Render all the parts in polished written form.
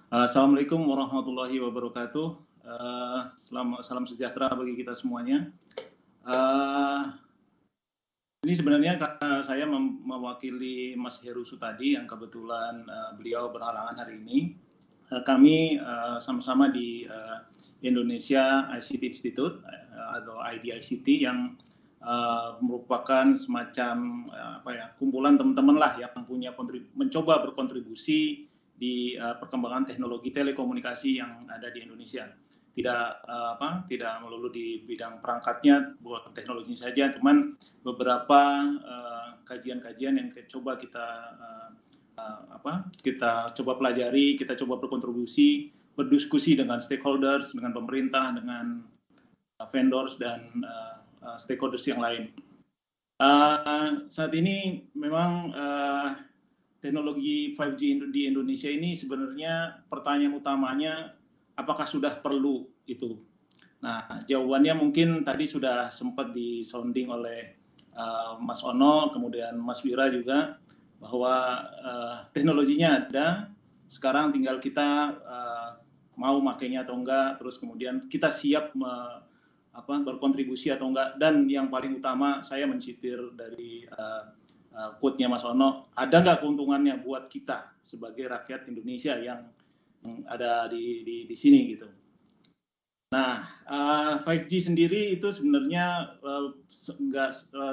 Assalamualaikum warahmatullahi wabarakatuh. Salam sejahtera bagi kita semuanya. Eh, ini sebenarnya saya mewakili Mas Heru Sutadi yang kebetulan beliau berhalangan hari ini. Kami sama-sama di Indonesia ICT Institute atau IDICT yang merupakan semacam kumpulan teman-teman lah yang mencoba berkontribusi di perkembangan teknologi telekomunikasi yang ada di Indonesia. Tidak melulu di bidang perangkatnya, buat teknologi saja, cuman beberapa kajian-kajian yang coba kita coba pelajari, kita coba berkontribusi, berdiskusi dengan stakeholders, dengan pemerintah, dengan vendors dan stakeholders yang lain. Saat ini memang teknologi 5G di Indonesia ini sebenarnya pertanyaan utamanya apakah sudah perlu itu. Nah, jawabannya mungkin tadi sudah sempat disounding oleh Mas Ono, kemudian Mas Wira juga, bahwa teknologinya ada, sekarang tinggal kita mau makainya atau enggak, terus kemudian kita siap berkontribusi atau enggak, dan yang paling utama saya mencitir dari quote-nya Mas Ono, ada nggak keuntungannya buat kita sebagai rakyat Indonesia yang ada di sini gitu. Nah, 5G sendiri itu sebenarnya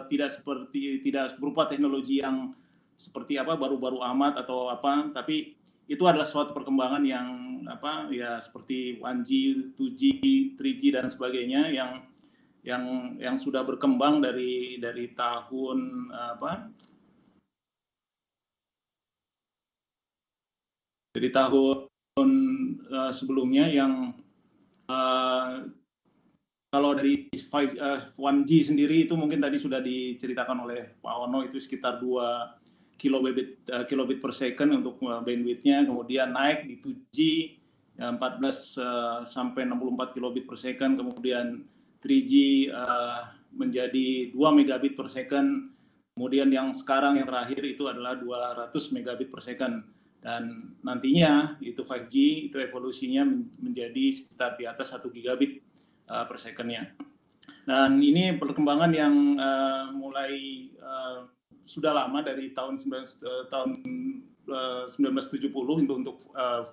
tidak berupa teknologi yang seperti baru-baru amat atau apa, tapi itu adalah suatu perkembangan yang seperti 1G, 2G, 3G dan sebagainya yang sudah berkembang dari tahun sebelumnya yang kalau dari 1G sendiri itu mungkin tadi sudah diceritakan oleh Pak Ono, itu sekitar 2 kilobit per second untuk bandwidth-nya, kemudian naik di 2G 14 sampai 64 kilobit per second, kemudian 3G menjadi 2 megabit per second, kemudian yang sekarang yang terakhir itu adalah 200 megabit per second. Dan nantinya itu 5G itu evolusinya menjadi sekitar di atas 1 gigabit per second-nya. Dan ini perkembangan yang mulai sudah lama dari tahun 1970 untuk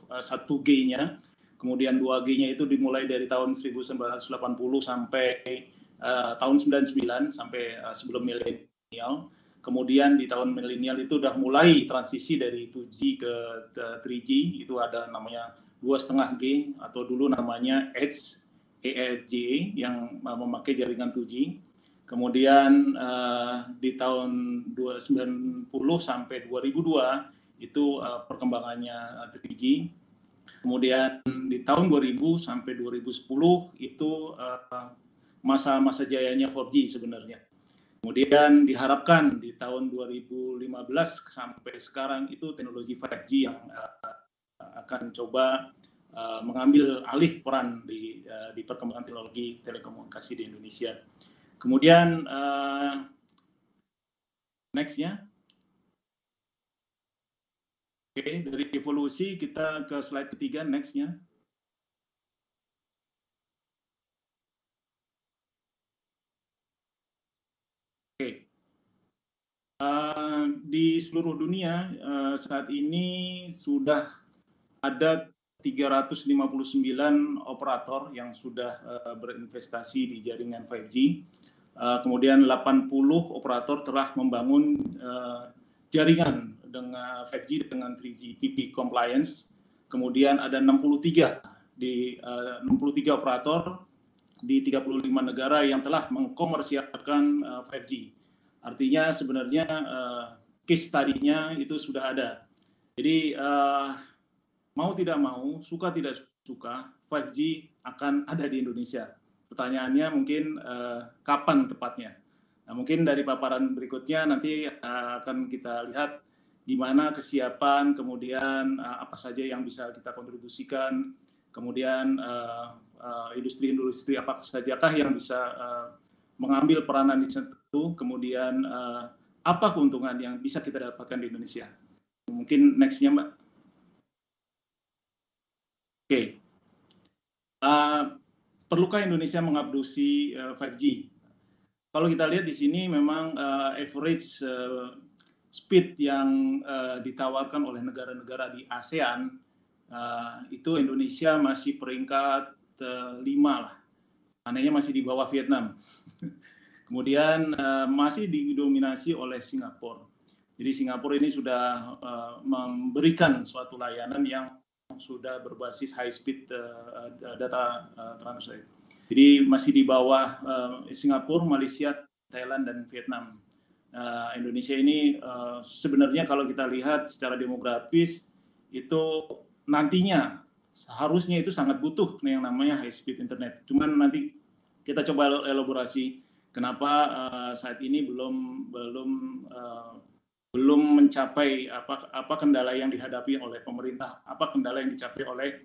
1G-nya. Kemudian 2G-nya itu dimulai dari tahun 1980 sampai tahun 99 sampai sebelum milenial. Kemudian di tahun milenial itu udah mulai transisi dari 2G ke 3G, itu ada namanya 2,5G atau dulu namanya Edge yang memakai jaringan 2G. Kemudian di tahun 90 sampai 2002 itu perkembangannya 3G. Kemudian di tahun 2000 sampai 2010 itu masa-masa jayanya 4G sebenarnya. Kemudian diharapkan di tahun 2015 sampai sekarang itu teknologi 5G yang akan coba mengambil alih peran di perkembangan teknologi telekomunikasi di Indonesia. Kemudian next-nya. Oke, dari evolusi kita ke slide ketiga, next-nya. Oke. Di seluruh dunia saat ini sudah ada 359 operator yang sudah berinvestasi di jaringan 5G. Kemudian 80 operator telah membangun jaringan dengan 5G dengan 3GPP compliance. Kemudian ada 63 operator di 35 negara yang telah mengkomersialkan 5G. Artinya sebenarnya case study-nya itu sudah ada. Jadi mau tidak mau, suka tidak suka, 5G akan ada di Indonesia. Pertanyaannya mungkin kapan tepatnya. Nah, mungkin dari paparan berikutnya nanti akan kita lihat gimana kesiapan, kemudian apa saja yang bisa kita kontribusikan, kemudian industri-industri apa sajakah yang bisa mengambil peranan di situ, kemudian apa keuntungan yang bisa kita dapatkan di Indonesia. Mungkin next-nya, Mbak. Oke, perlukah Indonesia mengabduksi 5G? Kalau kita lihat di sini memang average speed yang ditawarkan oleh negara-negara di ASEAN itu Indonesia masih peringkat 5 lah, anehnya masih di bawah Vietnam. Kemudian masih didominasi oleh Singapura. Jadi Singapura ini sudah memberikan suatu layanan yang sudah berbasis high speed data transfer. Jadi masih di bawah Singapura, Malaysia, Thailand, dan Vietnam. Indonesia ini sebenarnya kalau kita lihat secara demografis itu nantinya seharusnya itu sangat butuh yang namanya high speed internet. Cuman nanti kita coba elaborasi kenapa saat ini belum mencapai apa kendala yang dihadapi oleh pemerintah, apa kendala yang dicapai oleh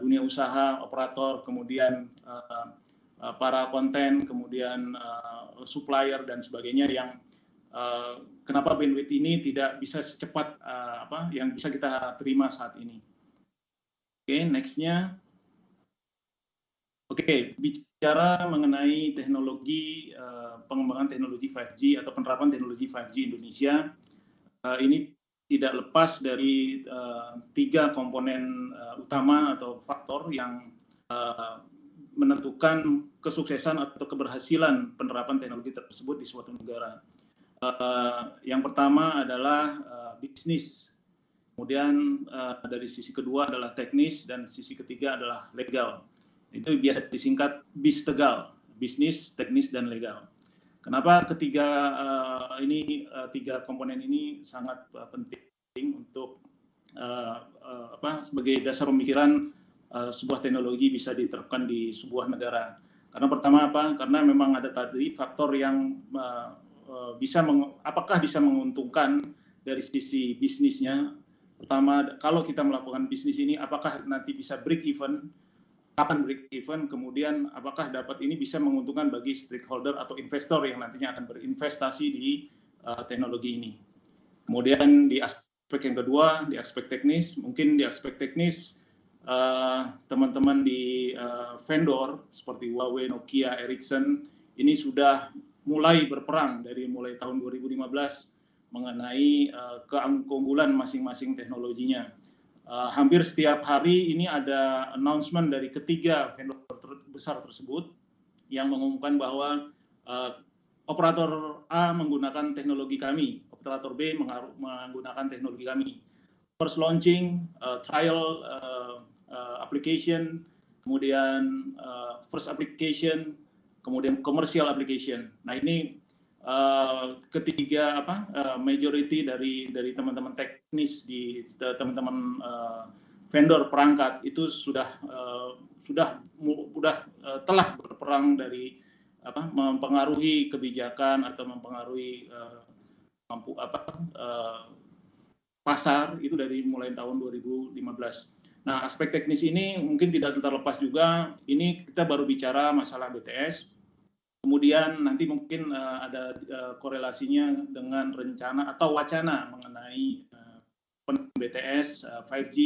dunia usaha, operator, kemudian para konten, kemudian supplier dan sebagainya yang kenapa bandwidth ini tidak bisa secepat yang bisa kita terima saat ini. Oke, next-nya. Oke, bicara mengenai teknologi, pengembangan teknologi 5G atau penerapan teknologi 5G Indonesia, ini tidak lepas dari 3 komponen utama atau faktor yang menentukan kesuksesan atau keberhasilan penerapan teknologi tersebut di suatu negara. Yang pertama adalah bisnis, kemudian dari sisi kedua adalah teknis, dan sisi ketiga adalah legal. Itu biasa disingkat BIS-Tegal, bisnis, teknis, dan legal. Kenapa ketiga tiga komponen ini sangat penting untuk sebagai dasar pemikiran sebuah teknologi bisa diterapkan di sebuah negara. Karena pertama karena memang ada tadi faktor yang apakah bisa menguntungkan dari sisi bisnisnya. Pertama, kalau kita melakukan bisnis ini, apakah nanti bisa break even? Kapan break even, kemudian apakah ini bisa menguntungkan bagi stakeholder atau investor yang nantinya akan berinvestasi di teknologi ini. Kemudian di aspek yang kedua, di aspek teknis, mungkin di aspek teknis teman-teman di vendor seperti Huawei, Nokia, Ericsson ini sudah mulai berperang dari mulai tahun 2015 mengenai keunggulan masing-masing teknologinya. Hampir setiap hari ini ada announcement dari ketiga vendor besar tersebut yang mengumumkan bahwa operator A menggunakan teknologi kami, operator B menggunakan teknologi kami. First launching, trial application, kemudian first application, kemudian commercial application. Nah ini ketiga majority dari teman-teman teknis di teman-teman vendor perangkat itu telah berperang dari mempengaruhi kebijakan atau mempengaruhi pasar itu dari mulai tahun 2015. Nah, aspek teknis ini mungkin tidak terlepas juga, ini kita baru bicara masalah BTS. Kemudian nanti mungkin ada korelasinya dengan rencana atau wacana mengenai BTS, 5G,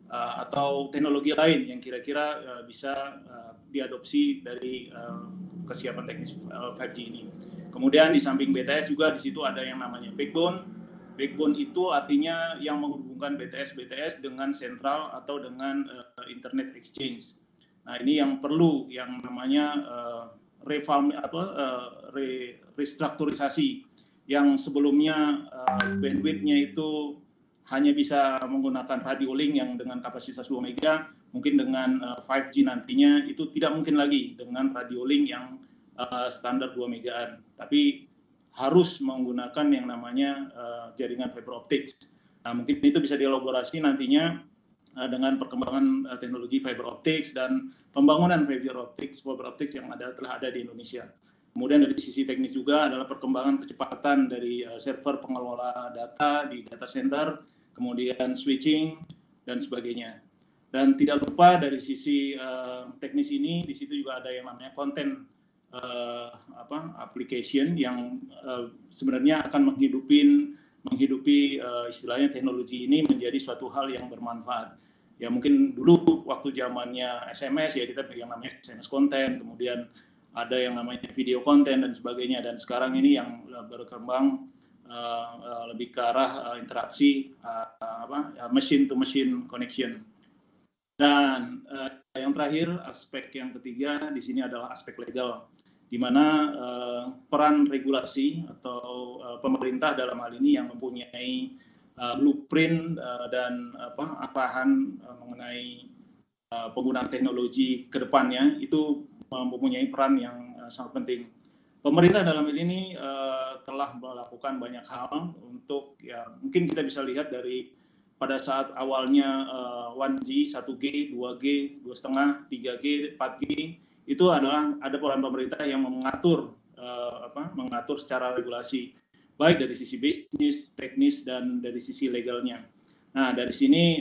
atau teknologi lain yang kira-kira bisa diadopsi dari kesiapan teknis 5G ini. Kemudian di samping BTS juga di situ ada yang namanya backbone. Backbone itu artinya yang menghubungkan BTS dengan sentral atau dengan internet exchange. Nah ini yang perlu yang namanya restrukturisasi yang sebelumnya bandwidth-nya itu hanya bisa menggunakan radio link yang dengan kapasitas 2 mega, mungkin dengan 5G nantinya itu tidak mungkin lagi dengan radio link yang standar 2 megaan, tapi harus menggunakan yang namanya jaringan fiber optics. Nah, mungkin itu bisa dielaborasi nantinya dengan perkembangan teknologi fiber optics dan pembangunan fiber optics yang telah ada di Indonesia. Kemudian dari sisi teknis juga adalah perkembangan kecepatan dari server pengelola data di data center, kemudian switching dan sebagainya. Dan tidak lupa dari sisi teknis ini, di situ juga ada yang namanya content application yang sebenarnya akan menghidupi istilahnya teknologi ini menjadi suatu hal yang bermanfaat. Ya mungkin dulu waktu zamannya SMS ya kita yang namanya SMS konten, kemudian ada yang namanya video konten dan sebagainya, dan sekarang ini yang berkembang lebih ke arah interaksi machine to machine connection. Dan yang terakhir, aspek yang ketiga di sini adalah aspek legal, di mana peran regulasi atau pemerintah dalam hal ini yang mempunyai blueprint dan arahan mengenai penggunaan teknologi ke depannya itu mempunyai peran yang sangat penting. Pemerintah dalam hal ini telah melakukan banyak hal untuk, ya mungkin kita bisa lihat dari pada saat awalnya 1G, 1G, 2G, 2,5, 3G, 4G, itu adalah ada peran pemerintah yang mengatur mengatur secara regulasi, baik dari sisi bisnis, teknis, dan dari sisi legalnya. Nah, dari sini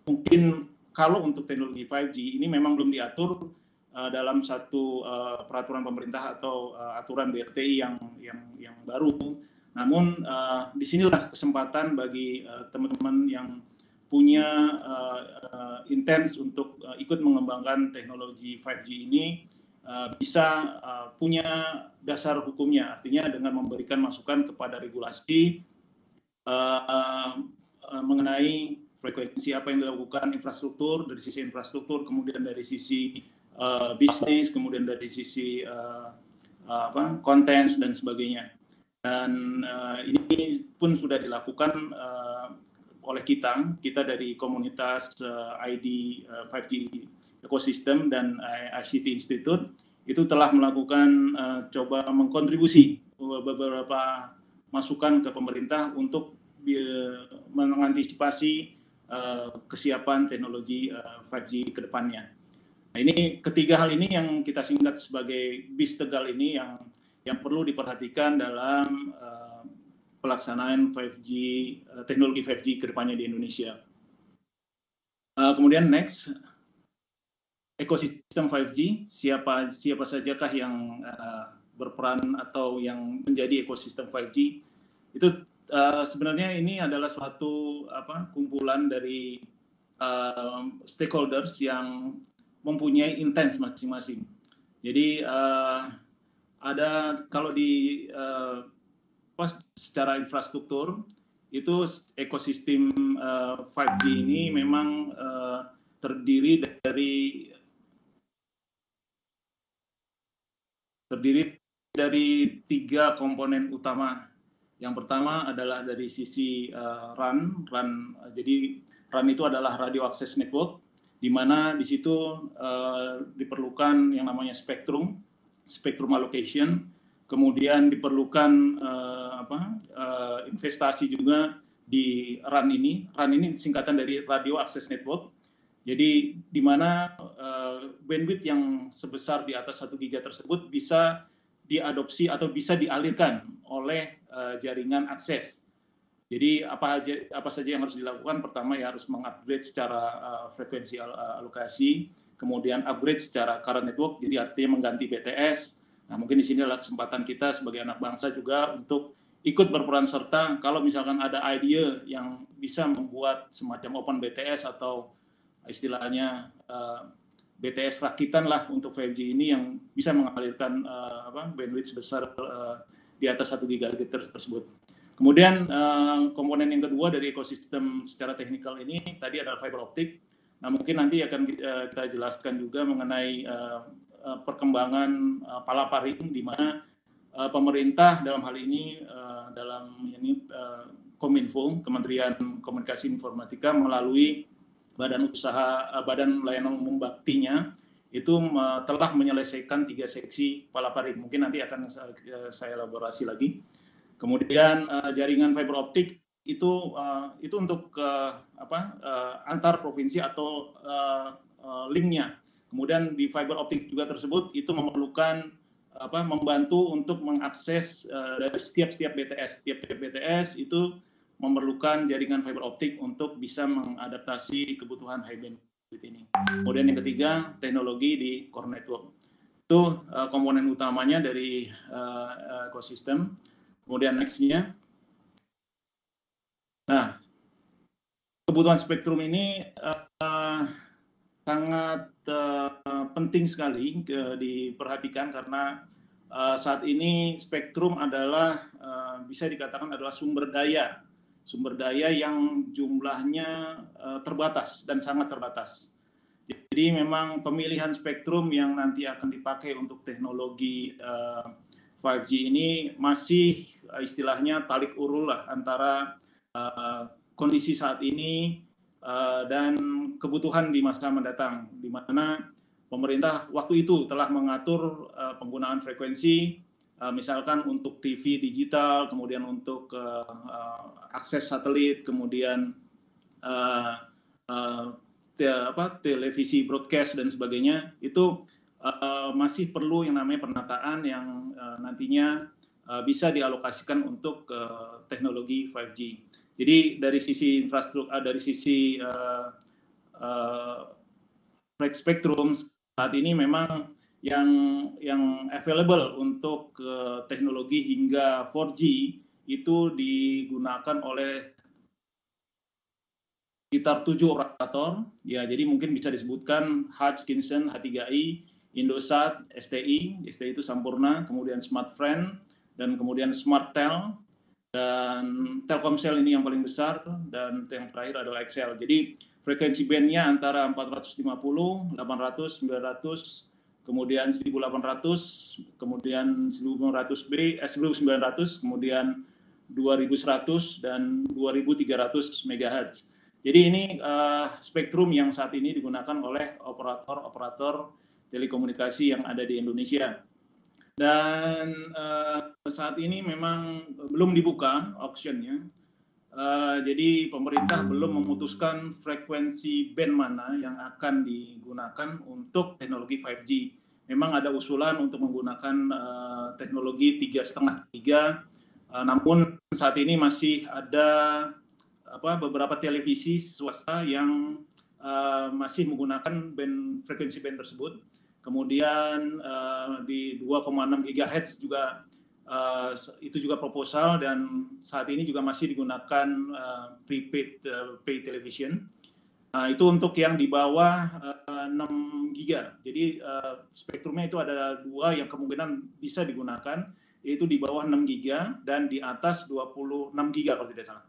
mungkin kalau untuk teknologi 5G ini memang belum diatur dalam satu peraturan pemerintah atau aturan BRTI yang baru. Namun disinilah kesempatan bagi teman-teman yang punya intens untuk ikut mengembangkan teknologi 5G ini bisa punya dasar hukumnya, artinya dengan memberikan masukan kepada regulasi mengenai frekuensi apa yang dilakukan infrastruktur, dari sisi infrastruktur, kemudian dari sisi bisnis, kemudian dari sisi konten dan sebagainya. Dan ini pun sudah dilakukan oleh kita dari komunitas ID 5G Ecosystem dan ICT Institute itu telah melakukan coba mengkontribusi beberapa masukan ke pemerintah untuk mengantisipasi kesiapan teknologi 5G ke depannya. Nah, ini ketiga hal ini yang kita singkat sebagai BIS Tegal ini yang perlu diperhatikan dalam pelaksanaan 5G, teknologi 5G ke depannya di Indonesia. Kemudian next, ekosistem 5G, siapa sajakah yang berperan atau yang menjadi ekosistem 5G? Itu sebenarnya ini adalah suatu kumpulan dari stakeholders yang mempunyai intens masing-masing. Jadi ada kalau di secara infrastruktur itu ekosistem 5G ini memang terdiri dari 3 komponen utama. Yang pertama adalah dari sisi RAN. Jadi RAN itu adalah radio access network, di mana di situ diperlukan yang namanya spektrum allocation, kemudian diperlukan investasi juga di RAN ini. RAN ini singkatan dari radio access network. Jadi di mana bandwidth yang sebesar di atas 1 giga tersebut bisa diadopsi atau bisa dialirkan oleh jaringan akses. Jadi apa saja yang harus dilakukan? Pertama ya harus mengupgrade secara frekuensi alokasi, kemudian upgrade secara current network, jadi artinya mengganti BTS. Nah, mungkin di sini adalah kesempatan kita sebagai anak bangsa juga untuk ikut berperan serta kalau misalkan ada ide yang bisa membuat semacam open BTS atau istilahnya BTS rakitan lah untuk 5G ini yang bisa mengalirkan bandwidth sebesar di atas 1 GHz tersebut. Kemudian komponen yang kedua dari ekosistem secara teknikal ini tadi adalah fiber optik. Nah, mungkin nanti akan kita jelaskan juga mengenai perkembangan palaparing, di mana pemerintah dalam hal ini dalam Kominfo, Kementerian Komunikasi Informatika melalui Badan Layanan Umum Baktinya itu telah menyelesaikan 3 seksi palaparing. Mungkin nanti akan saya elaborasi lagi. Kemudian jaringan fiber optik itu untuk antar provinsi atau linknya. Kemudian di fiber optik juga tersebut itu memerlukan membantu untuk mengakses dari setiap BTS. Setiap BTS itu memerlukan jaringan fiber optik untuk bisa mengadaptasi kebutuhan high bandwidth ini. Kemudian yang ketiga, teknologi di core network. Itu komponen utamanya dari ekosistem. Kemudian next-nya. Nah, kebutuhan spektrum ini sangat penting sekali diperhatikan karena saat ini spektrum adalah bisa dikatakan adalah sumber daya yang jumlahnya terbatas dan sangat terbatas. Jadi memang pemilihan spektrum yang nanti akan dipakai untuk teknologi 5G ini masih istilahnya tarik urul lah antara kondisi saat ini dan kebutuhan di masa mendatang, di mana pemerintah waktu itu telah mengatur penggunaan frekuensi, misalkan untuk TV digital, kemudian untuk akses satelit, kemudian televisi broadcast dan sebagainya, itu masih perlu yang namanya penataan yang nantinya bisa dialokasikan untuk teknologi 5G. Jadi dari sisi infrastruktur, dari sisi spektrum saat ini memang yang available untuk teknologi hingga 4G itu digunakan oleh sekitar 7 operator, ya, jadi mungkin bisa disebutkan Hutchinson, H3i, Indosat, STI itu Sampurna, kemudian Smartfren, dan kemudian Smarttel, dan Telkomsel ini yang paling besar, dan yang terakhir adalah XL. Jadi frekuensi bandnya antara 450, 800, 900, kemudian 1800, kemudian 1900B, 1900, kemudian 2100 dan 2300 MHz. Jadi ini spektrum yang saat ini digunakan oleh operator telekomunikasi yang ada di Indonesia. Dan saat ini memang belum dibuka auction-nya. Jadi pemerintah belum memutuskan frekuensi band mana yang akan digunakan untuk teknologi 5G. Memang ada usulan untuk menggunakan teknologi 3,5 giga, namun saat ini masih ada beberapa televisi swasta yang masih menggunakan frekuensi band tersebut. Kemudian di 2,6 GHz juga itu juga proposal, dan saat ini juga masih digunakan prepaid pay television. Itu untuk yang di bawah 6 giga. Jadi spektrumnya itu ada dua yang kemungkinan bisa digunakan, yaitu di bawah 6 giga dan di atas 26 giga kalau tidak salah.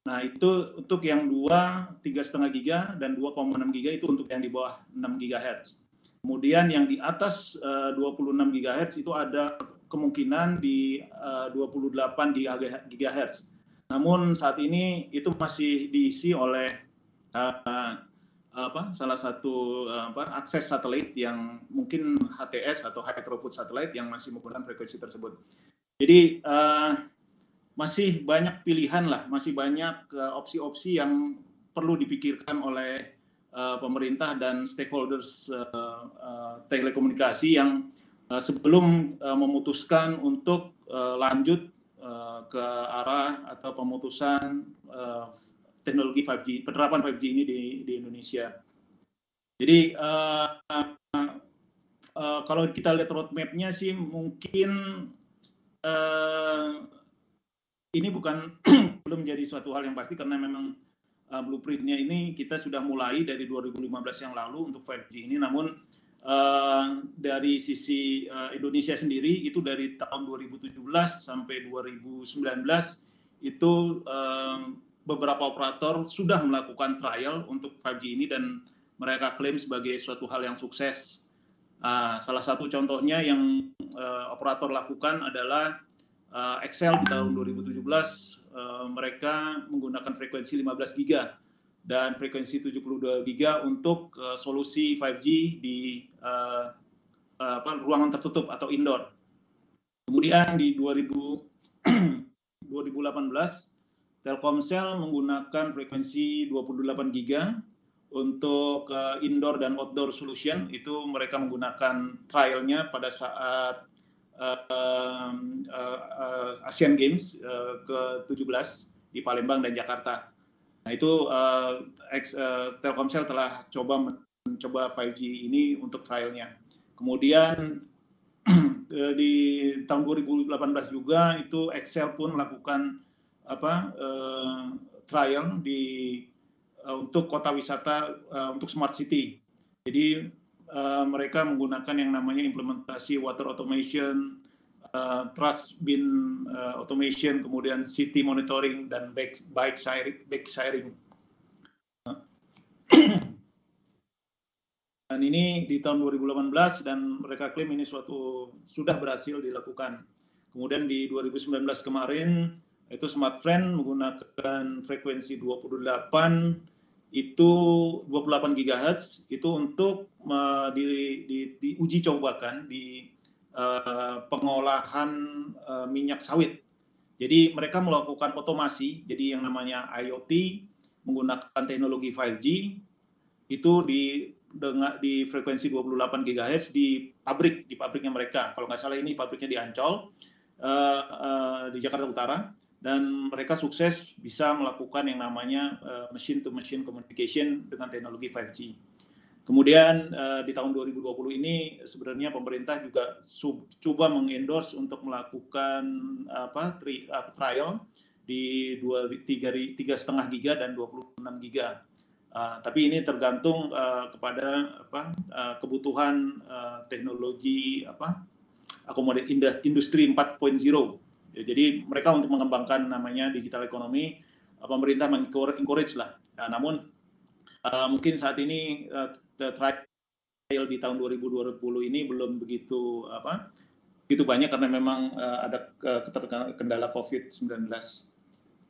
Nah, itu untuk yang 3,5 giga dan 2,6 giga itu untuk yang di bawah 6 GHz. Kemudian yang di atas 26 GHz itu ada kemungkinan di 28 GHz. Namun saat ini itu masih diisi oleh salah satu akses satelit yang mungkin HTS atau high throughput satellite yang masih menggunakan frekuensi tersebut. Jadi masih banyak pilihan lah, masih banyak opsi-opsi yang perlu dipikirkan oleh pemerintah dan stakeholders telekomunikasi yang sebelum memutuskan untuk lanjut ke arah atau pemutusan teknologi 5G, penerapan 5G ini di Indonesia. Jadi kalau kita lihat roadmap-nya sih mungkin ini belum jadi suatu hal yang pasti karena memang blueprint-nya ini kita sudah mulai dari 2015 yang lalu untuk 5G ini, namun dari sisi Indonesia sendiri itu dari tahun 2017 sampai 2019 itu beberapa operator sudah melakukan trial untuk 5G ini dan mereka klaim sebagai suatu hal yang sukses. Salah satu contohnya yang operator lakukan adalah XL di tahun 2017 mereka menggunakan frekuensi 15 giga dan frekuensi 72 giga untuk solusi 5G di ruangan tertutup atau indoor. Kemudian di 2018 Telkomsel menggunakan frekuensi 28 giga untuk indoor dan outdoor solution. Itu mereka menggunakan trialnya pada saat Asian Games ke-17 di Palembang dan Jakarta. Nah, itu Telkomsel telah mencoba 5G ini untuk trialnya. Kemudian di tahun 2018 juga itu XL pun melakukan trial di untuk kota wisata untuk smart city. Jadi mereka menggunakan yang namanya implementasi water automation, trust bin automation, kemudian city monitoring dan bike sharing. Dan ini di tahun 2018 dan mereka klaim ini sudah berhasil dilakukan. Kemudian di 2019 kemarin itu Smartfren menggunakan frekuensi 28 GHz itu untuk diuji cobakan di pengolahan minyak sawit. Jadi mereka melakukan otomasi, jadi yang namanya IoT menggunakan teknologi 5G itu di frekuensi 28 GHz di pabriknya mereka. Kalau nggak salah ini pabriknya di Ancol, di Jakarta Utara, dan mereka sukses bisa melakukan yang namanya machine-to-machine communication dengan teknologi 5G. Kemudian di tahun 2020 ini sebenarnya pemerintah juga coba mengendorse untuk melakukan trial di 3,5 giga dan 26 giga. Tapi ini tergantung kepada kebutuhan teknologi akomodir industri 4.0. Jadi mereka untuk mengembangkan namanya digital ekonomi, pemerintah encourage lah. Namun mungkin saat ini trial di tahun 2020 ini belum begitu banyak karena memang ada kendala COVID-19.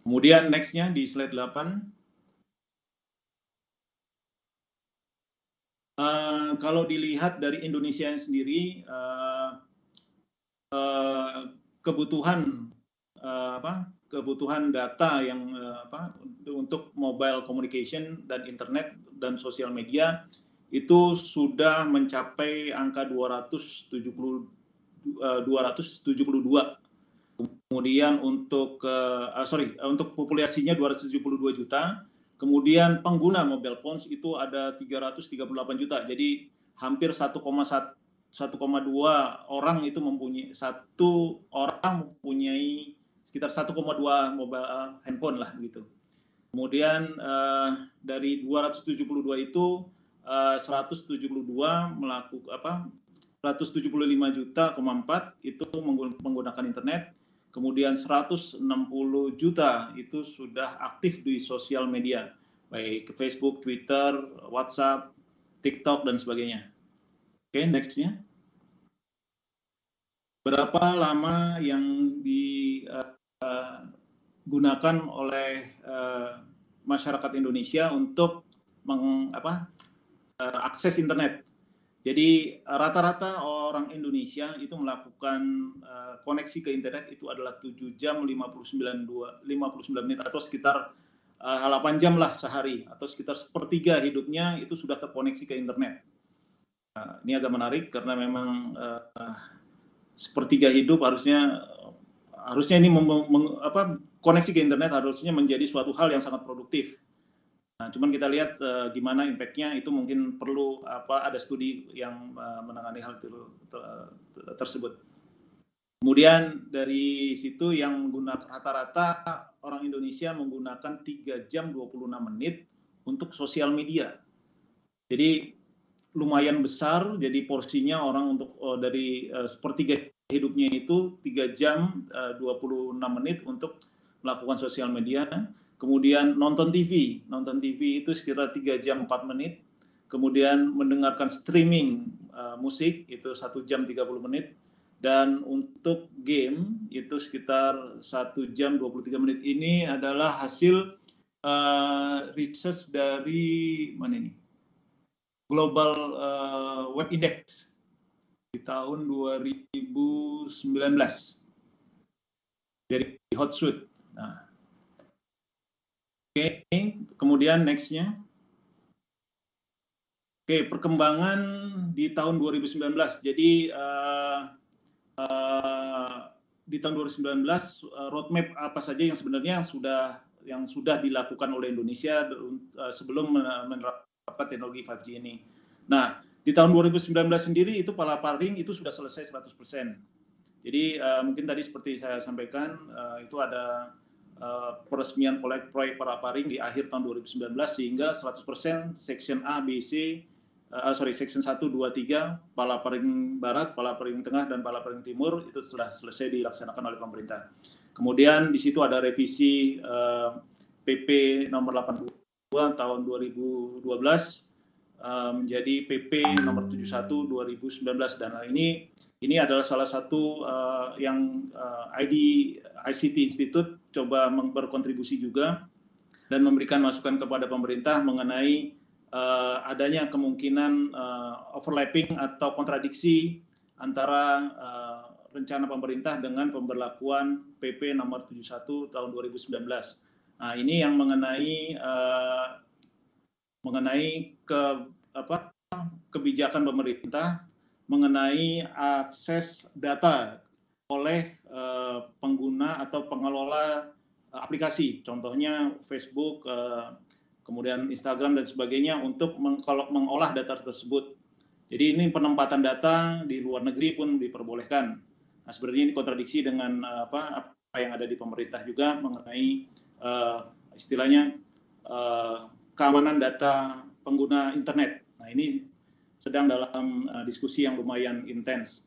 Kemudian next-nya di slide 8. Kalau dilihat dari Indonesia sendiri, kebutuhan data yang untuk mobile communication dan internet dan sosial media itu sudah mencapai angka 272. Kemudian untuk populasinya 272 juta. Kemudian pengguna mobile phones itu ada 338 juta. Jadi hampir 1,2 orang itu mempunyai sekitar 1,2 mobile handphone lah begitu. Kemudian dari 272 itu 175 juta, 4 itu menggunakan internet. Kemudian 160 juta itu sudah aktif di sosial media, baik Facebook, Twitter, WhatsApp, TikTok, dan sebagainya. Oke, next-nya. Berapa lama yang digunakan oleh masyarakat Indonesia untuk akses internet? Jadi rata-rata orang Indonesia itu melakukan koneksi ke internet itu adalah 7 jam 59 menit atau sekitar 8 jam lah sehari, atau sekitar sepertiga hidupnya itu sudah terkoneksi ke internet. Ini agak menarik karena memang sepertiga hidup harusnya ini koneksi ke internet harusnya menjadi suatu hal yang sangat produktif. Nah, cuman kita lihat gimana impact-nya, itu mungkin perlu ada studi yang menangani hal tersebut. Kemudian dari situ yang menggunakan rata-rata orang Indonesia menggunakan 3 jam 26 menit untuk sosial media. Jadi lumayan besar, jadi porsinya orang untuk dari sepertiga hidupnya itu 3 jam 26 menit untuk melakukan sosial media. Kemudian nonton TV itu sekitar 3 jam 4 menit. Kemudian mendengarkan streaming musik itu 1 jam 30 menit. Dan untuk game itu sekitar 1 jam 23 menit. Ini adalah hasil research dari mana ini? Global Web Index di tahun 2019 dari Hotsuite. Nah. Oke, kemudian next-nya. Oke, perkembangan di tahun 2019. Jadi di tahun 2019 roadmap apa saja yang sebenarnya yang sudah dilakukan oleh Indonesia sebelum menerapkan teknologi 5G ini. Nah, di tahun 2019 sendiri itu palaparing itu sudah selesai 100%. Jadi mungkin tadi seperti saya sampaikan itu ada peresmian proyek Palaparing di akhir tahun 2019 sehingga 100% Section A, B, C, Section 1, 2, 3, Palaparing Barat, Palaparing Tengah, dan Palaparing Timur itu sudah selesai dilaksanakan oleh pemerintah. Kemudian di situ ada revisi PP nomor 82 tahun 2012 menjadi PP nomor 71 2019, dan ini adalah salah satu yang ICT Institute coba berkontribusi juga dan memberikan masukan kepada pemerintah mengenai adanya kemungkinan overlapping atau kontradiksi antara rencana pemerintah dengan pemberlakuan PP nomor 71 tahun 2019. Nah, ini yang mengenai kebijakan pemerintah mengenai akses data oleh pengguna atau pengelola aplikasi, contohnya Facebook, kemudian Instagram dan sebagainya untuk mengolah data tersebut. Jadi ini penempatan data di luar negeri pun diperbolehkan. Nah, sebenarnya ini kontradiksi dengan apa yang ada di pemerintah juga mengenai istilahnya keamanan data pengguna internet. Nah, ini sedang dalam diskusi yang lumayan intens.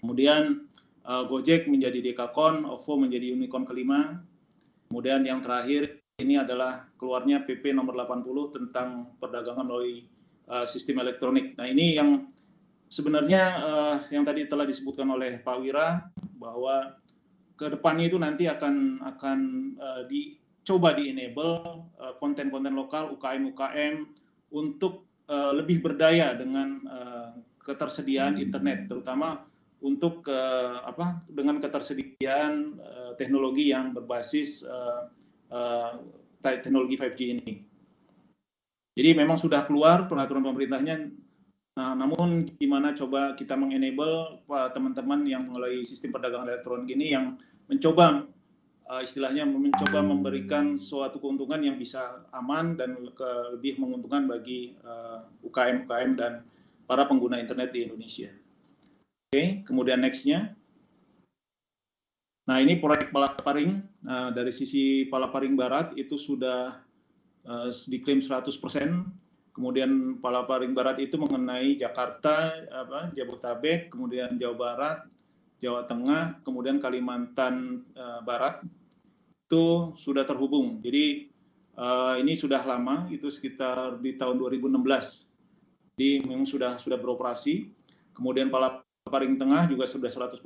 Kemudian Gojek menjadi Dekakon, OVO menjadi unicorn kelima. Kemudian yang terakhir ini adalah keluarnya PP nomor 80 tentang perdagangan melalui sistem elektronik. Nah, ini yang sebenarnya yang tadi telah disebutkan oleh Pak Wira bahwa ke depannya itu nanti akan dicoba di-enable konten-konten lokal UKM untuk lebih berdaya dengan ketersediaan internet, terutama untuk dengan ketersediaan teknologi yang berbasis teknologi 5G ini. Jadi memang sudah keluar peraturan pemerintahnya, namun gimana coba kita mengenable teman-teman yang melalui sistem perdagangan elektronik ini yang mencoba istilahnya mencoba memberikan suatu keuntungan yang bisa aman dan lebih menguntungkan bagi UKM-UKM dan para pengguna internet di Indonesia. Oke, kemudian next-nya. Nah, ini proyek Palaparing. Nah, dari sisi Palaparing Barat itu sudah diklaim 100%. Kemudian Palaparing Barat itu mengenai Jakarta, Jabodetabek, kemudian Jawa Barat, Jawa Tengah, kemudian Kalimantan Barat. Itu sudah terhubung. Jadi ini sudah lama, itu sekitar di tahun 2016. Jadi memang sudah beroperasi. Kemudian Palaparing Tengah juga sudah 100%.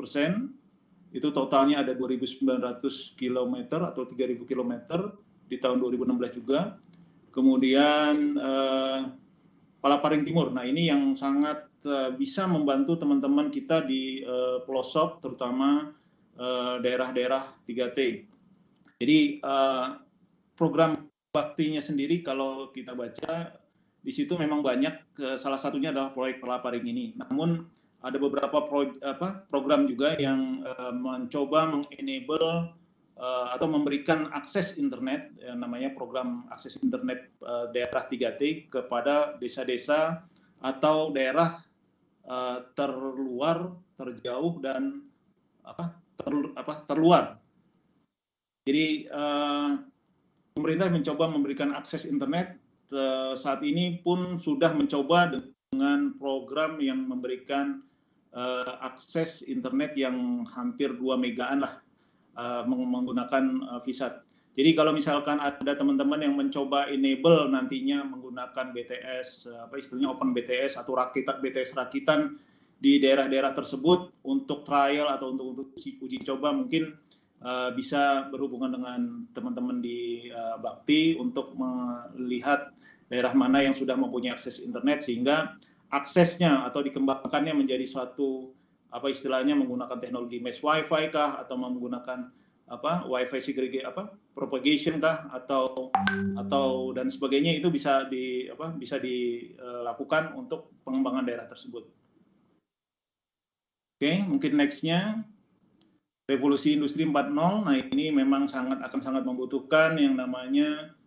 Itu totalnya ada 2.900 km atau 3.000 km di tahun 2016 juga. Kemudian Palaparing Timur. Nah, ini yang sangat bisa membantu teman-teman kita di pelosok, terutama daerah-daerah 3T. Jadi program baktinya sendiri kalau kita baca di situ memang banyak, salah satunya adalah proyek Palaparing ini. Namun ada beberapa program juga yang mencoba mengenable atau memberikan akses internet, yang namanya program akses internet daerah 3T kepada desa-desa atau daerah terluar, terjauh dan terluar. Jadi pemerintah mencoba memberikan akses internet, saat ini pun sudah mencoba dengan program yang memberikan akses internet yang hampir 2 megaan lah menggunakan VSAT. Jadi kalau misalkan ada teman-teman yang mencoba enable nantinya menggunakan BTS, istilahnya Open BTS atau BTS rakitan di daerah-daerah tersebut untuk trial atau untuk uji coba, mungkin bisa berhubungan dengan teman-teman di Bakti untuk melihat daerah mana yang sudah mempunyai akses internet sehingga aksesnya atau dikembangkannya menjadi suatu istilahnya menggunakan teknologi mesh wifi kah atau menggunakan wifi segregate propagation kah atau dan sebagainya, itu bisa dilakukan untuk pengembangan daerah tersebut. Oke, mungkin next-nya. Revolusi Industri 4.0, nah ini memang akan sangat membutuhkan yang namanya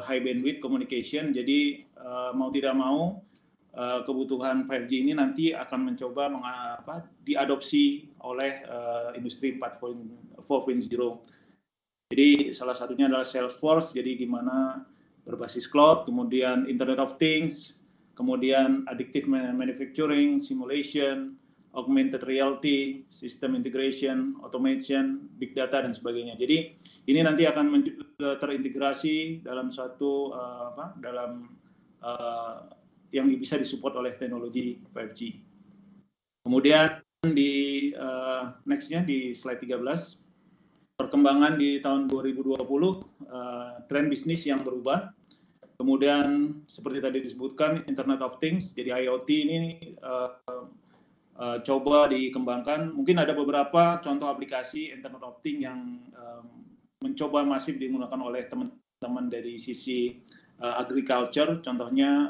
high bandwidth communication. Jadi mau tidak mau kebutuhan 5G ini nanti akan mencoba diadopsi oleh Industri 4.0. Jadi salah satunya adalah Salesforce, jadi gimana berbasis cloud, kemudian Internet of Things, kemudian additive manufacturing, simulation, augmented reality, system integration, automation, big data, dan sebagainya. Jadi ini nanti akan terintegrasi dalam suatu yang bisa disupport oleh teknologi 5G. Kemudian di next-nya di slide 13, perkembangan di tahun 2020, tren bisnis yang berubah. Kemudian seperti tadi disebutkan Internet of Things, jadi IoT ini coba dikembangkan. Mungkin ada beberapa contoh aplikasi Internet of Things yang mencoba masif digunakan oleh teman-teman dari sisi agriculture. Contohnya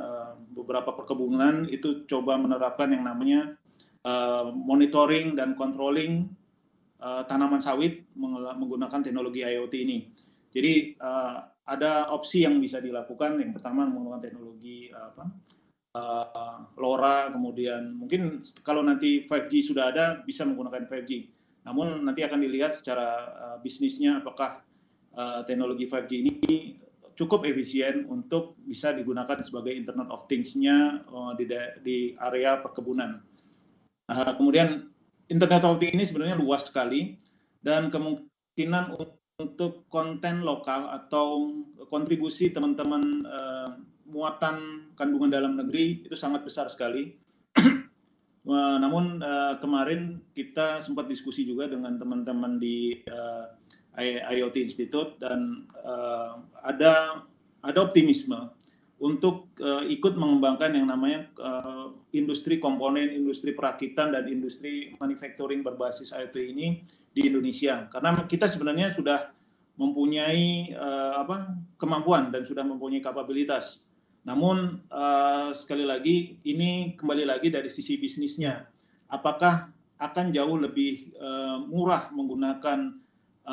beberapa perkebunan itu coba menerapkan yang namanya monitoring dan controlling tanaman sawit menggunakan teknologi IoT ini. Jadi ada opsi yang bisa dilakukan. Yang pertama menggunakan teknologi LoRa, kemudian mungkin kalau nanti 5G sudah ada bisa menggunakan 5G. Namun nanti akan dilihat secara bisnisnya apakah teknologi 5G ini cukup efisien untuk bisa digunakan sebagai Internet of Things-nya di area perkebunan. Kemudian Internet of Things ini sebenarnya luas sekali dan kemungkinan untuk konten lokal atau kontribusi teman-teman muatan kandungan dalam negeri itu sangat besar sekali. Namun kemarin kita sempat diskusi juga dengan teman-teman di IoT Institute dan ada optimisme untuk ikut mengembangkan yang namanya industri komponen, industri perakitan, dan industri manufacturing berbasis IoT ini di Indonesia. Karena kita sebenarnya sudah mempunyai kemampuan dan sudah mempunyai kapabilitas. Namun sekali lagi ini kembali lagi dari sisi bisnisnya. Apakah akan jauh lebih murah menggunakan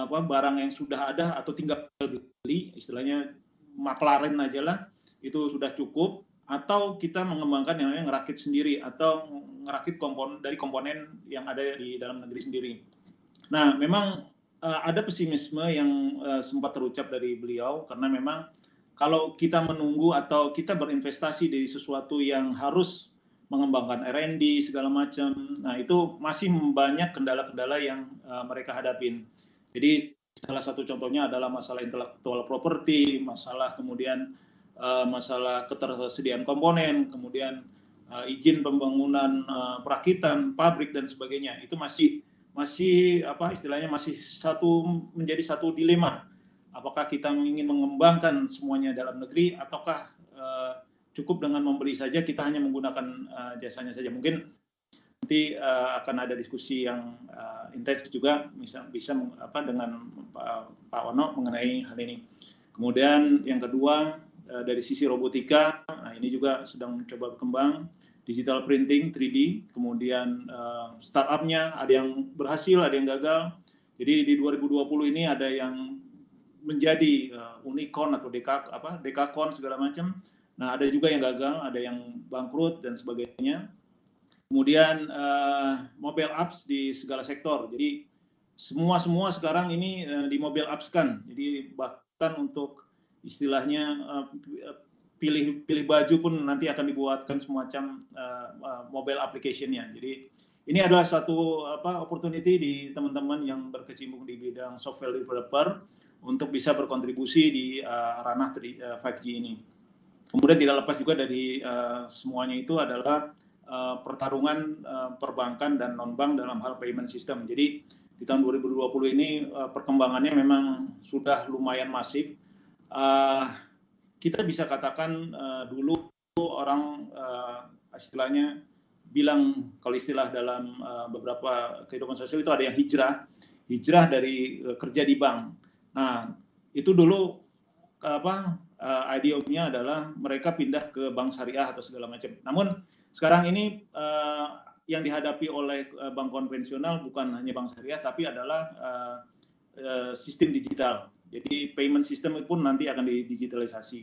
barang yang sudah ada atau tinggal beli, istilahnya maklaren aja lah, itu sudah cukup, atau kita mengembangkan yang namanya ngerakit sendiri atau ngerakit komponen yang ada di dalam negeri sendiri. Nah, memang ada pesimisme yang sempat terucap dari beliau karena memang kalau kita menunggu atau kita berinvestasi di sesuatu yang harus mengembangkan R&D segala macam, nah itu masih banyak kendala-kendala yang mereka hadapin. Jadi salah satu contohnya adalah masalah intellectual property, masalah kemudian masalah ketersediaan komponen, kemudian izin pembangunan perakitan, pabrik dan sebagainya. Itu masih istilahnya masih menjadi satu dilema. Apakah kita ingin mengembangkan semuanya dalam negeri ataukah cukup dengan membeli saja, kita hanya menggunakan jasanya saja. Mungkin nanti akan ada diskusi yang intens juga bisa dengan Pak Ono mengenai hal ini. Kemudian yang kedua dari sisi robotika, nah ini juga sedang mencoba berkembang, digital printing 3D, kemudian startupnya ada yang berhasil, ada yang gagal. Jadi di 2020 ini ada yang menjadi unicorn atau dekakorn segala macam. Nah, ada juga yang gagal, ada yang bangkrut dan sebagainya. Kemudian mobile apps di segala sektor. Jadi semua sekarang ini di mobile apps kan. Jadi bahkan untuk istilahnya pilih baju pun nanti akan dibuatkan semacam mobile application-nya. Jadi ini adalah suatu opportunity di teman-teman yang berkecimpung di bidang software developer untuk bisa berkontribusi di ranah 5G ini. Kemudian tidak lepas juga dari semuanya itu adalah pertarungan perbankan dan non-bank dalam hal payment system. Jadi di tahun 2020 ini perkembangannya memang sudah lumayan masif. Kita bisa katakan dulu orang istilahnya bilang, kalau istilah dalam beberapa kehidupan sosial itu ada yang hijrah dari kerja di bank. Nah, itu dulu idenya adalah mereka pindah ke bank syariah atau segala macam. Namun sekarang ini yang dihadapi oleh bank konvensional bukan hanya bank syariah, tapi adalah sistem digital. Jadi payment system pun nanti akan didigitalisasi.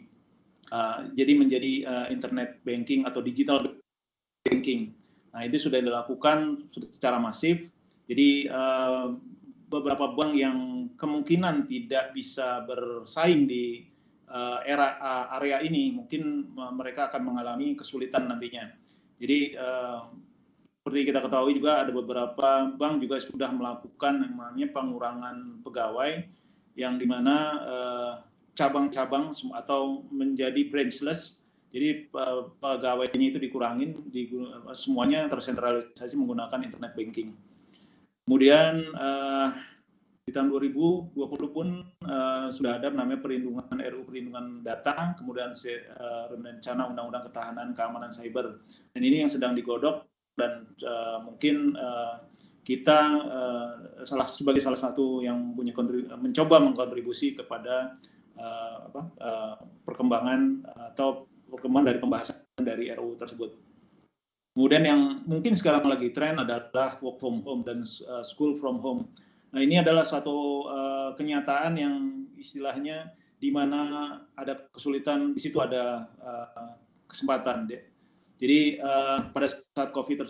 Jadi menjadi internet banking atau digital banking. Nah, itu sudah dilakukan secara masif. Jadi beberapa bank yang kemungkinan tidak bisa bersaing di area ini, mungkin mereka akan mengalami kesulitan nantinya. Jadi seperti kita ketahui juga ada beberapa bank juga sudah melakukan yang namanya pengurangan pegawai, yang dimana cabang-cabang atau menjadi branchless. Jadi pegawainya itu dikurangin, semuanya tersentralisasi menggunakan internet banking. Kemudian di tahun 2020 pun sudah ada namanya RUU Perlindungan Data, kemudian rencana Undang-Undang Ketahanan Keamanan Cyber. Dan ini yang sedang digodok, dan mungkin kita sebagai salah satu yang punya mencoba mengkontribusi kepada perkembangan atau perkembangan dari pembahasan dari RUU tersebut. Kemudian yang mungkin sekarang lagi tren adalah work from home dan school from home. Nah, ini adalah suatu kenyataan yang istilahnya di mana ada kesulitan, di situ ada kesempatan. Jadi pada saat COVID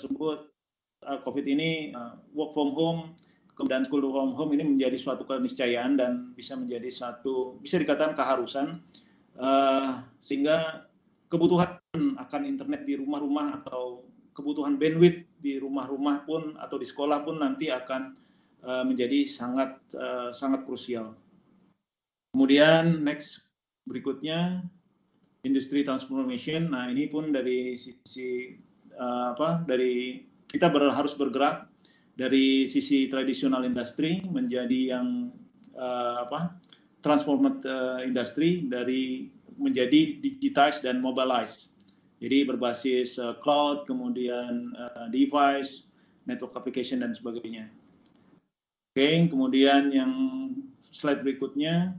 ini work from home dan school from home ini menjadi suatu keniscayaan dan bisa menjadi bisa dikatakan keharusan, sehingga kebutuhan akan internet di rumah-rumah atau kebutuhan bandwidth di rumah-rumah pun atau di sekolah pun nanti akan menjadi sangat krusial. Kemudian next berikutnya industry transformation. Nah, ini pun dari sisi dari kita harus bergerak dari sisi tradisional industri menjadi yang transformed industry, dari menjadi digitized dan mobilized. Jadi berbasis cloud, kemudian device, network application, dan sebagainya. Oke, kemudian yang slide berikutnya,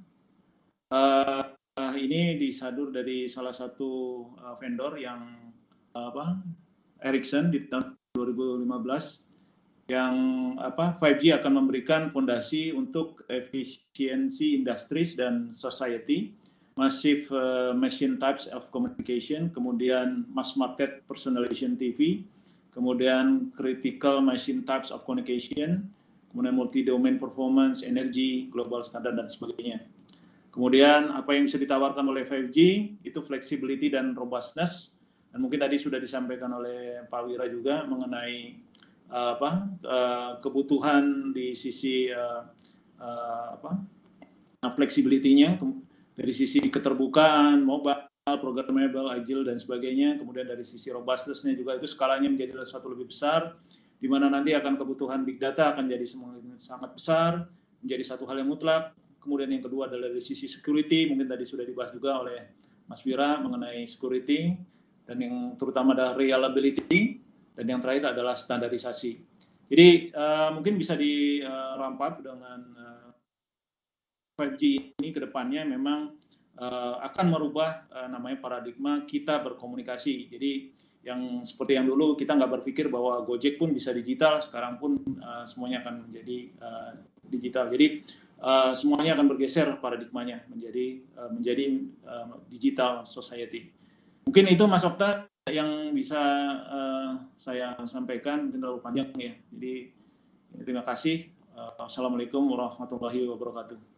ini disadur dari salah satu vendor yang Ericsson di tahun 2015, yang 5G akan memberikan fondasi untuk efisiensi industries dan society, massive machine types of communication, kemudian mass market personalization TV, kemudian critical machine types of communication, kemudian multi-domain performance, energy, global standard, dan sebagainya. Kemudian apa yang bisa ditawarkan oleh 5G itu flexibility dan robustness, dan mungkin tadi sudah disampaikan oleh Pak Wira juga mengenai kebutuhan di sisi flexibility-nya, dari sisi keterbukaan, mobile, programmable, agile, dan sebagainya. Kemudian dari sisi robustness-nya juga itu skalanya menjadi sesuatu lebih besar, di mana nanti akan kebutuhan big data akan jadi sangat besar, menjadi satu hal yang mutlak. Kemudian yang kedua adalah dari sisi security, mungkin tadi sudah dibahas juga oleh Mas Wira mengenai security, dan yang terutama adalah reliability, dan yang terakhir adalah standarisasi. Jadi mungkin bisa dirampat dengan 5G ini ke depannya memang akan merubah namanya paradigma kita berkomunikasi. Jadi yang seperti yang dulu kita nggak berpikir bahwa Gojek pun bisa digital, sekarang pun semuanya akan menjadi digital. Jadi semuanya akan bergeser paradigmanya menjadi digital society. Mungkin itu Mas Okta yang bisa saya sampaikan, mungkin terlalu panjang ya. Jadi terima kasih. Assalamualaikum warahmatullahi wabarakatuh.